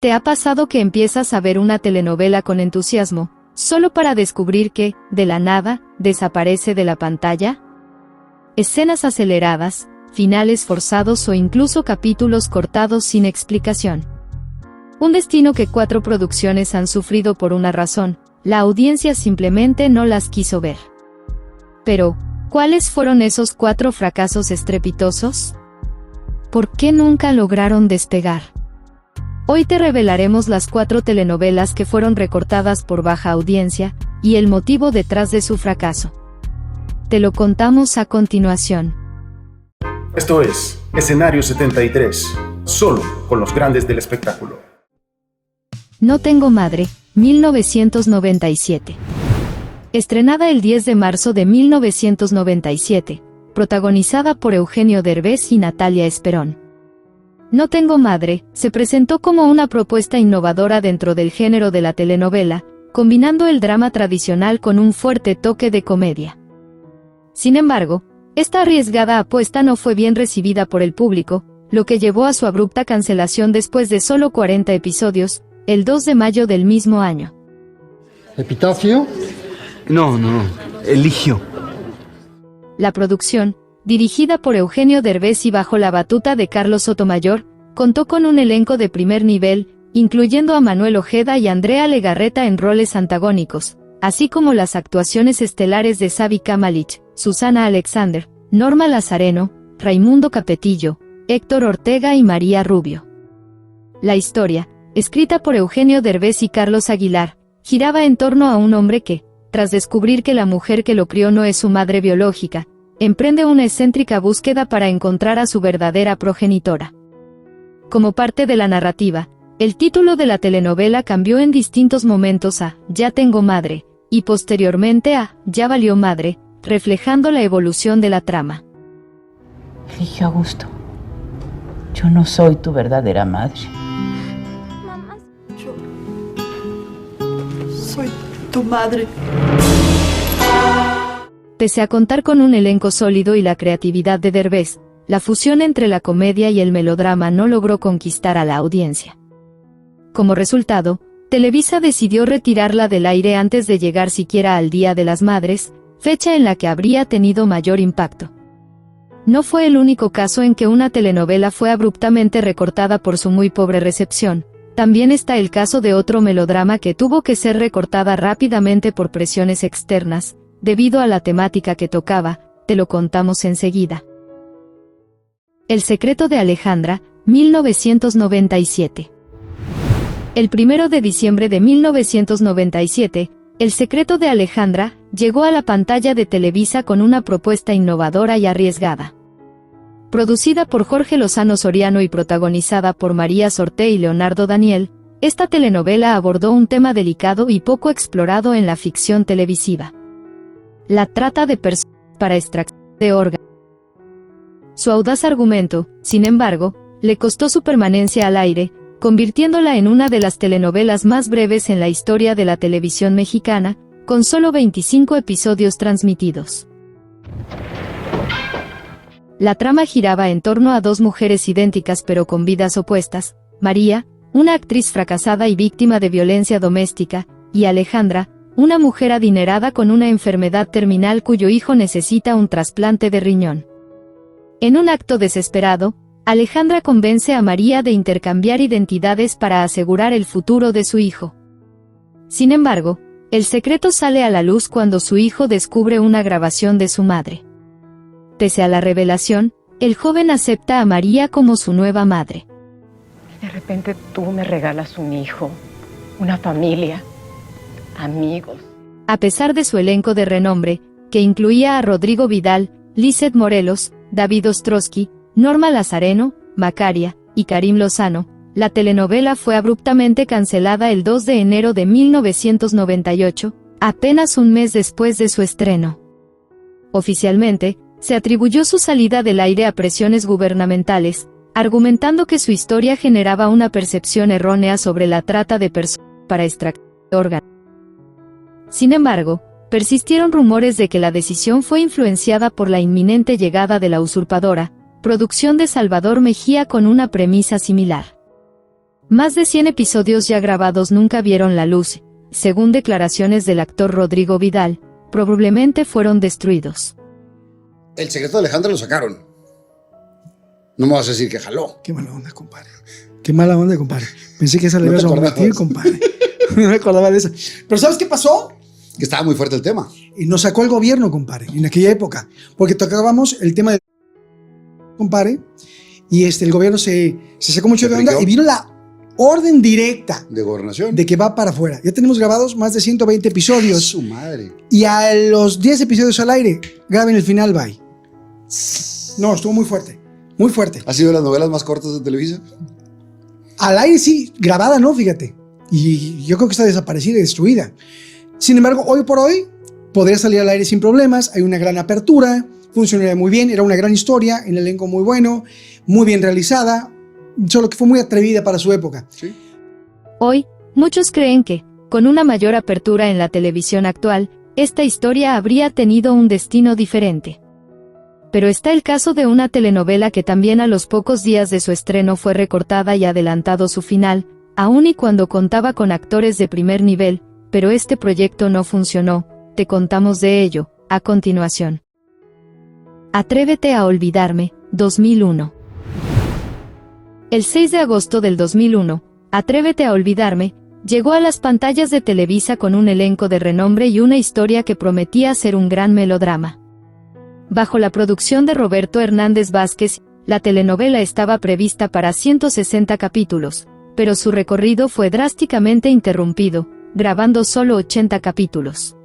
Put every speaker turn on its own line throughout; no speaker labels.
¿Te ha pasado que empiezas a ver una telenovela con entusiasmo, solo para descubrir que, de la nada, desaparece de la pantalla? Escenas aceleradas, finales forzados o incluso capítulos cortados sin explicación. Un destino que 4 producciones han sufrido por una razón: la audiencia simplemente no las quiso ver. Pero, ¿cuáles fueron esos 4 fracasos estrepitosos? ¿Por qué nunca lograron despegar? Hoy te revelaremos las 4 telenovelas que fueron recortadas por baja audiencia, y el motivo detrás de su fracaso. Te lo contamos a continuación.
Esto es Escenario 73, solo con los grandes del espectáculo.
No tengo madre, 1997. Estrenada el 10 de marzo de 1997, protagonizada por Eugenio Derbez y Natalia Esperón. No tengo madre se presentó como una propuesta innovadora dentro del género de la telenovela, combinando el drama tradicional con un fuerte toque de comedia. Sin embargo, esta arriesgada apuesta no fue bien recibida por el público, lo que llevó a su abrupta cancelación después de solo 40 episodios, el 2 de mayo del mismo año.
¿Epitafio?
No, Eligio.
La producción, dirigida por Eugenio Derbez y bajo la batuta de Carlos Sotomayor, contó con un elenco de primer nivel, incluyendo a Manuel Ojeda y Andrea Legarreta en roles antagónicos, así como las actuaciones estelares de Xavi Kamalich, Susana Alexander, Norma Lazareno, Raimundo Capetillo, Héctor Ortega y María Rubio. La historia, escrita por Eugenio Derbez y Carlos Aguilar, giraba en torno a un hombre que, tras descubrir que la mujer que lo crió no es su madre biológica, emprende una excéntrica búsqueda para encontrar a su verdadera progenitora. Como parte de la narrativa, el título de la telenovela cambió en distintos momentos a Ya tengo madre, y posteriormente a Ya valió madre, reflejando la evolución de la trama.
Eligio Augusto, yo no soy tu verdadera madre.
Mamá, yo soy tu madre.
Pese a contar con un elenco sólido y la creatividad de Derbez, la fusión entre la comedia y el melodrama no logró conquistar a la audiencia. Como resultado, Televisa decidió retirarla del aire antes de llegar siquiera al Día de las Madres, fecha en la que habría tenido mayor impacto. No fue el único caso en que una telenovela fue abruptamente recortada por su muy pobre recepción. También está el caso de otro melodrama que tuvo que ser recortada rápidamente por presiones externas, debido a la temática que tocaba. Te lo contamos enseguida. El secreto de Alejandra, 1997. El 1 de diciembre de 1997, El secreto de Alejandra llegó a la pantalla de Televisa con una propuesta innovadora y arriesgada. Producida por Jorge Lozano Soriano y protagonizada por María Sorté y Leonardo Daniel, esta telenovela abordó un tema delicado y poco explorado en la ficción televisiva: la trata de personas para extracción de órganos. Su audaz argumento, sin embargo, le costó su permanencia al aire, convirtiéndola en una de las telenovelas más breves en la historia de la televisión mexicana, con solo 25 episodios transmitidos. La trama giraba en torno a 2 mujeres idénticas pero con vidas opuestas: María, una actriz fracasada y víctima de violencia doméstica, y Alejandra, una mujer adinerada con una enfermedad terminal cuyo hijo necesita un trasplante de riñón. En un acto desesperado, Alejandra convence a María de intercambiar identidades para asegurar el futuro de su hijo. Sin embargo, el secreto sale a la luz cuando su hijo descubre una grabación de su madre. Pese a la revelación, el joven acepta a María como su nueva madre.
De repente tú me regalas un hijo, una familia, amigos.
A pesar de su elenco de renombre, que incluía a Rodrigo Vidal, Lizeth Morelos, David Ostrowski, Norma Lazareno, Macaria y Karim Lozano, la telenovela fue abruptamente cancelada el 2 de enero de 1998, apenas un mes después de su estreno. Oficialmente, se atribuyó su salida del aire a presiones gubernamentales, argumentando que su historia generaba una percepción errónea sobre la trata de personas para extracción de órganos. Sin embargo, persistieron rumores de que la decisión fue influenciada por la inminente llegada de La Usurpadora, producción de Salvador Mejía con una premisa similar. Más de 100 episodios ya grabados nunca vieron la luz. Según declaraciones del actor Rodrigo Vidal, probablemente fueron destruidos.
El secreto de Alejandra lo sacaron. No me vas a decir que jaló.
Qué mala onda, compadre. Qué mala onda, compadre. Pensé que esa le
No
ibas
te
a omitir,
acordabas.
compadre. No me acordaba de eso. Pero ¿sabes qué pasó?
Que estaba muy fuerte el tema.
Y nos sacó el gobierno, compadre, en aquella época. Porque tocábamos el tema de... compadre. Y el gobierno se sacó mucho
¿Se
de onda.
aplicó?
Y vino la orden directa
De gobernación.
de que va para afuera. Ya tenemos grabados más de 120 episodios.
Su madre.
Y a los 10 episodios al aire, graben el final, bye. No, estuvo muy fuerte. Muy fuerte.
¿Ha sido de las novelas más cortas de Televisa?
Al aire sí, grabada no, fíjate. Y yo creo que está desaparecida y destruida. Sin embargo, hoy por hoy, podría salir al aire sin problemas. Hay una gran apertura, funcionaría muy bien, era una gran historia, el elenco muy bueno, muy bien realizada, solo que fue muy atrevida para su época.
Sí.
Hoy, muchos creen que, con una mayor apertura en la televisión actual, esta historia habría tenido un destino diferente. Pero está el caso de una telenovela que también a los pocos días de su estreno fue recortada y adelantado su final, aun y cuando contaba con actores de primer nivel, pero este proyecto no funcionó. Te contamos de ello, a continuación. Atrévete a olvidarme, 2001. El 6 de agosto del 2001, Atrévete a olvidarme, llegó a las pantallas de Televisa con un elenco de renombre y una historia que prometía ser un gran melodrama. Bajo la producción de Roberto Hernández Vázquez, la telenovela estaba prevista para 160 capítulos, pero su recorrido fue drásticamente interrumpido, grabando solo 80 capítulos.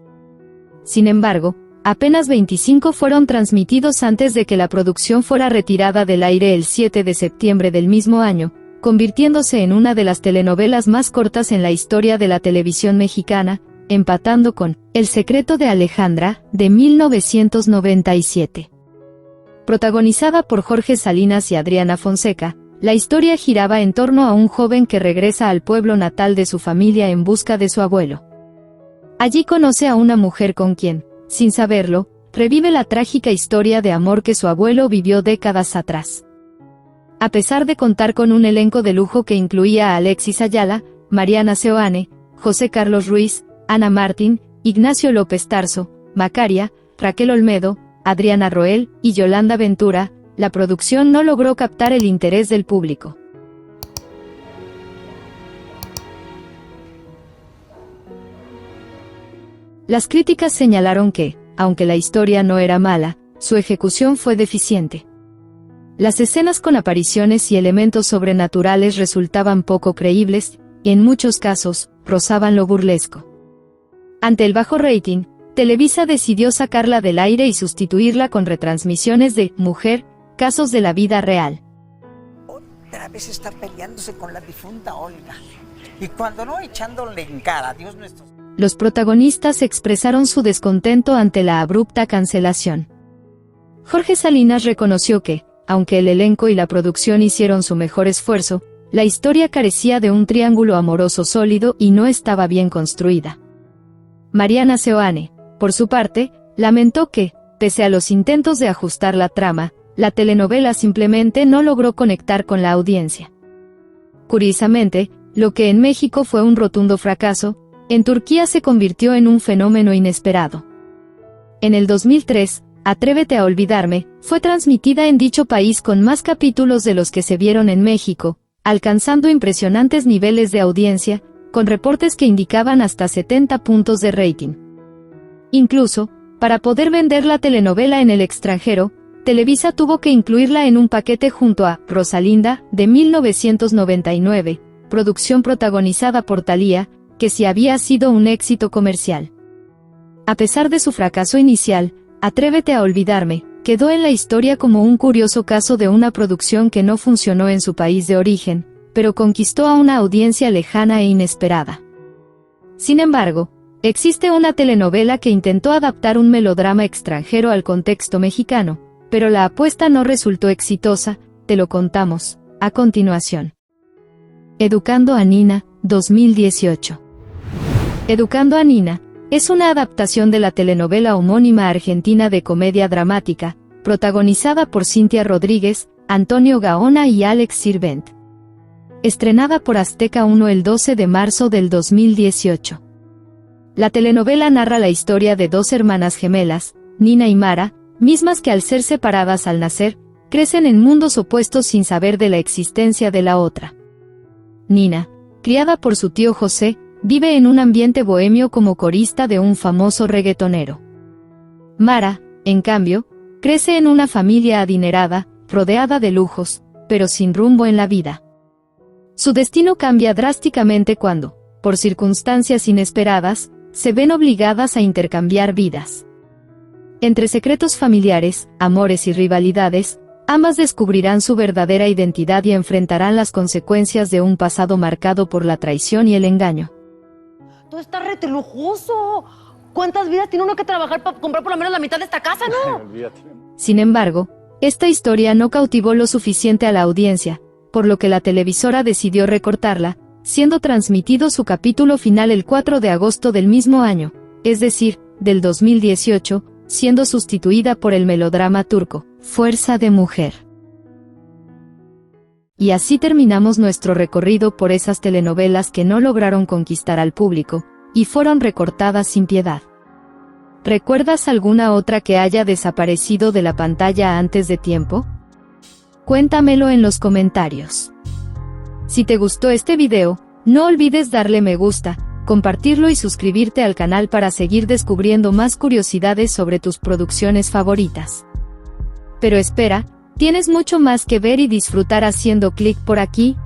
Sin embargo, apenas 25 fueron transmitidos antes de que la producción fuera retirada del aire el 7 de septiembre del mismo año, convirtiéndose en una de las telenovelas más cortas en la historia de la televisión mexicana, empatando con El secreto de Alejandra, de 1997. Protagonizada por Jorge Salinas y Adriana Fonseca, la historia giraba en torno a un joven que regresa al pueblo natal de su familia en busca de su abuelo. Allí conoce a una mujer con quien, sin saberlo, revive la trágica historia de amor que su abuelo vivió décadas atrás. A pesar de contar con un elenco de lujo que incluía a Alexis Ayala, Mariana Seoane, José Carlos Ruiz, Ana Martín, Ignacio López Tarso, Macaria, Raquel Olmedo, Adriana Roel y Yolanda Ventura, la producción no logró captar el interés del público. Las críticas señalaron que, aunque la historia no era mala, su ejecución fue deficiente. Las escenas con apariciones y elementos sobrenaturales resultaban poco creíbles, y en muchos casos, rozaban lo burlesco. Ante el bajo rating, Televisa decidió sacarla del aire y sustituirla con retransmisiones de Mujer, casos de la vida real.
Otra vez está peleándose con la difunta Olga. Y cuando no, echándole en cara, Dios nuestro.
Los protagonistas expresaron su descontento ante la abrupta cancelación. Jorge Salinas reconoció que, aunque el elenco y la producción hicieron su mejor esfuerzo, la historia carecía de un triángulo amoroso sólido y no estaba bien construida. Mariana Seoane, por su parte, lamentó que, pese a los intentos de ajustar la trama, la telenovela simplemente no logró conectar con la audiencia. Curiosamente, lo que en México fue un rotundo fracaso, en Turquía se convirtió en un fenómeno inesperado. En el 2003, Atrévete a olvidarme, fue transmitida en dicho país con más capítulos de los que se vieron en México, alcanzando impresionantes niveles de audiencia, con reportes que indicaban hasta 70 puntos de rating. Incluso, para poder vender la telenovela en el extranjero, Televisa tuvo que incluirla en un paquete junto a Rosalinda, de 1999, producción protagonizada por Thalía, que sí había sido un éxito comercial. A pesar de su fracaso inicial, Atrévete a olvidarme, quedó en la historia como un curioso caso de una producción que no funcionó en su país de origen, pero conquistó a una audiencia lejana e inesperada. Sin embargo, existe una telenovela que intentó adaptar un melodrama extranjero al contexto mexicano, pero la apuesta no resultó exitosa, te lo contamos, a continuación. Educando a Nina, 2018. Educando a Nina es una adaptación de la telenovela homónima argentina de comedia dramática, protagonizada por Cintia Rodríguez, Antonio Gaona y Alex Sirvent. estrenada por Azteca 1 el 12 de marzo del 2018. La telenovela narra la historia de dos hermanas gemelas, Nina y Mara, mismas que al ser separadas al nacer, crecen en mundos opuestos sin saber de la existencia de la otra. Nina, criada por su tío José, vive en un ambiente bohemio como corista de un famoso reggaetonero. Mara, en cambio, crece en una familia adinerada, rodeada de lujos, pero sin rumbo en la vida. Su destino cambia drásticamente cuando, por circunstancias inesperadas, se ven obligadas a intercambiar vidas. Entre secretos familiares, amores y rivalidades, ambas descubrirán su verdadera identidad y enfrentarán las consecuencias de un pasado marcado por la traición y el engaño.
Todo está rete lujoso. ¿Cuántas vidas tiene uno que trabajar para comprar por lo menos la mitad de esta casa, no?
Sin embargo, esta historia no cautivó lo suficiente a la audiencia, por lo que la televisora decidió recortarla, siendo transmitido su capítulo final el 4 de agosto del mismo año, es decir, del 2018, siendo sustituida por el melodrama turco, Fuerza de Mujer. Y así terminamos nuestro recorrido por esas telenovelas que no lograron conquistar al público, y fueron recortadas sin piedad. ¿Recuerdas alguna otra que haya desaparecido de la pantalla antes de tiempo? Cuéntamelo en los comentarios. Si te gustó este video, no olvides darle me gusta, compartirlo y suscribirte al canal para seguir descubriendo más curiosidades sobre tus producciones favoritas. Pero espera, tienes mucho más que ver y disfrutar haciendo clic por aquí,